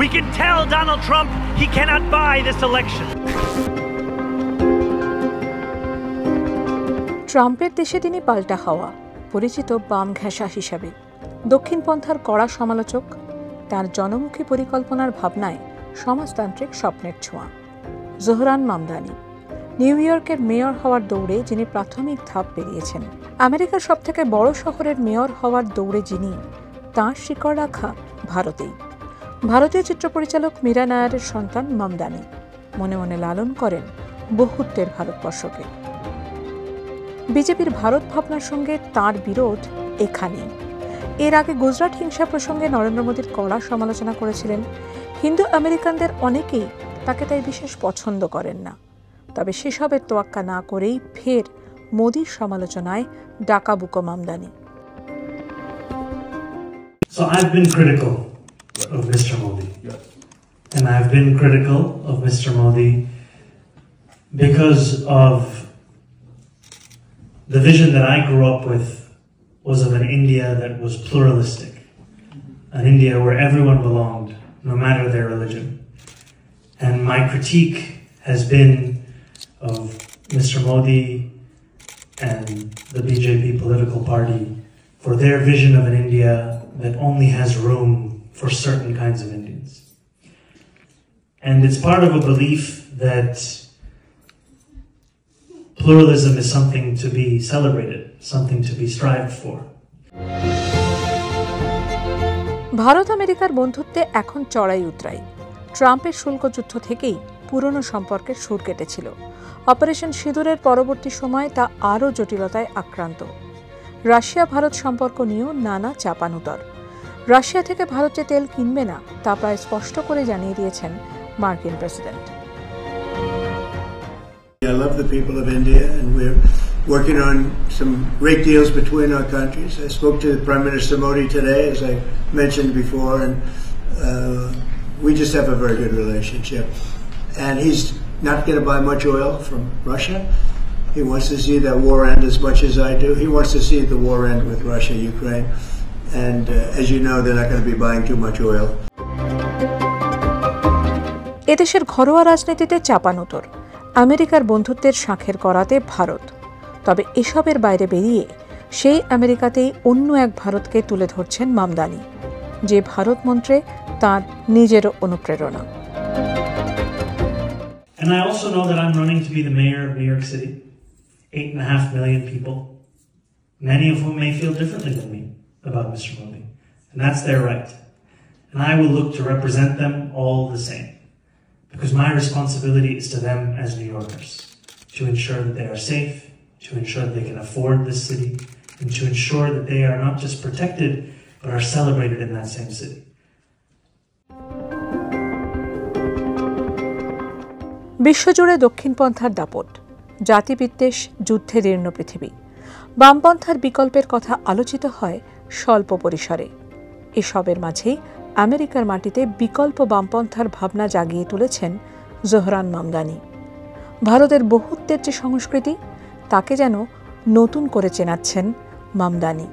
We can tell Donald Trump he cannot buy this election. ট্রাম্পের দেশে তিনি পাল্টা হওয়া, পরিচিত বাম ঘেঁষা হিসাবে। দক্ষিণপন্থার কড়া সমালোচক, তার জনমুখী পরিকল্পনার ভাবনায় সমাজতান্ত্রিক স্বপ্নের ছোঁয়া। জোহরান মামদানি নিউ ইয়র্কের মেয়র হওয়ার দৌড়ে যিনি প্রাথমিক ধাপ পেরিয়েছেন। আমেরিকার সবথেকে বড় শহরের মেয়র হওয়ার দৌড়ে যিনি, তাঁর শিকড় রাখা ভারতেই। ভারতীয় চিত্র পরিচালক মীরা নায়ারের সন্তান মামদানি মনে মনে লালন করেন বহুত্বের ভারতবর্ষকে। বিজেপির ভারত ভাবনার সঙ্গে তাঁর বিরোধ এখানেই। এর আগে গুজরাট হিংসা প্রসঙ্গে নরেন্দ্র মোদীর কড়া সমালোচনা করেছিলেন। হিন্দু আমেরিকানদের অনেকেই তাকে তাই বিশেষ পছন্দ করেন না। তবে সেসবের তোয়াক্কা না করেই ফের মোদীর সমালোচনায় ডাকাবুকো Mamdani. So I've been critical of Mr. Modi. And I've been critical of Mr. Modi because of the vision that I grew up with was of an India that was pluralistic, an India where everyone belonged, no matter their religion. And my critique has been of Mr. Modi and the BJP political party for their vision of an India that only has room for certain kinds of Indians. And it's part of a belief that pluralism is something to be celebrated, something to be strived for. Bharat আমেরিকার বন্ধুত্বে এখন চড়াই উতরাই। ট্রাম্পের শুল্ক যুদ্ধ থেকেই পুরনো সম্পর্কের সুর কেটেছিল। অপারেশন সিঁদুরের পরবর্তী সময় তা আরও জটিলতায় আক্রান্ত। রাশিয়া ভারত সম্পর্ক নিয়েও নানা চাপানুতর। রাশিয়া থেকে ভারত যে তেল কিনবে না তা প্রায় স্পষ্ট করে জানিয়ে দিয়েছেন মার্কিন president. I love the people of India and we're working on some great deals between our countries. I spoke to Prime Minister Modi today, as I mentioned before, and we just have a very good relationship. And he's not going to buy much oil from Russia. He wants to see that war end as much as I do. He wants to see the war end with Russia, Ukraine. And as you know, they're not going to be buying too much oil. এদেশের ঘরোয়া রাজনীতিতে চাপানুতর, আমেরিকার বন্ধুত্বের শাঁখের করাতে ভারত। তবে এসবের বাইরে বেরিয়ে সেই আমেরিকাতেই অন্য এক ভারতকে তুলে ধরছেন মামদানি, যে ভারত মন্ত্রে তাঁর নিজেরও অনুপ্রেরণা। And I also know that I'm running to be the mayor of New York City. 8.5 million people, many of whom may feel differently than me about Mr. Modi. And that's their right. And I will look to represent them all the same. Because my responsibility is to them as New Yorkers, to ensure that they are safe, to ensure that they can afford this city, and to ensure that they are not just protected, but are celebrated in that same city. বিশ্বজুড়ে দক্ষিণপন্থার দাপট, জাতিবিদ্বেষ, যুদ্ধে দীর্ণ পৃথিবী। বামপন্থার বিকল্পের কথা আলোচিত হয় স্বল্প পরিসরে। এসবের মাঝেই আমেরিকার মাটিতে বিকল্প বামপন্থার ভাবনা জাগিয়ে তুলেছেন জোহরান মামদানি। ভারতের বহুত্বের যে সংস্কৃতি, তাকে যেন নতুন করে চেনাচ্ছেন মামদানি।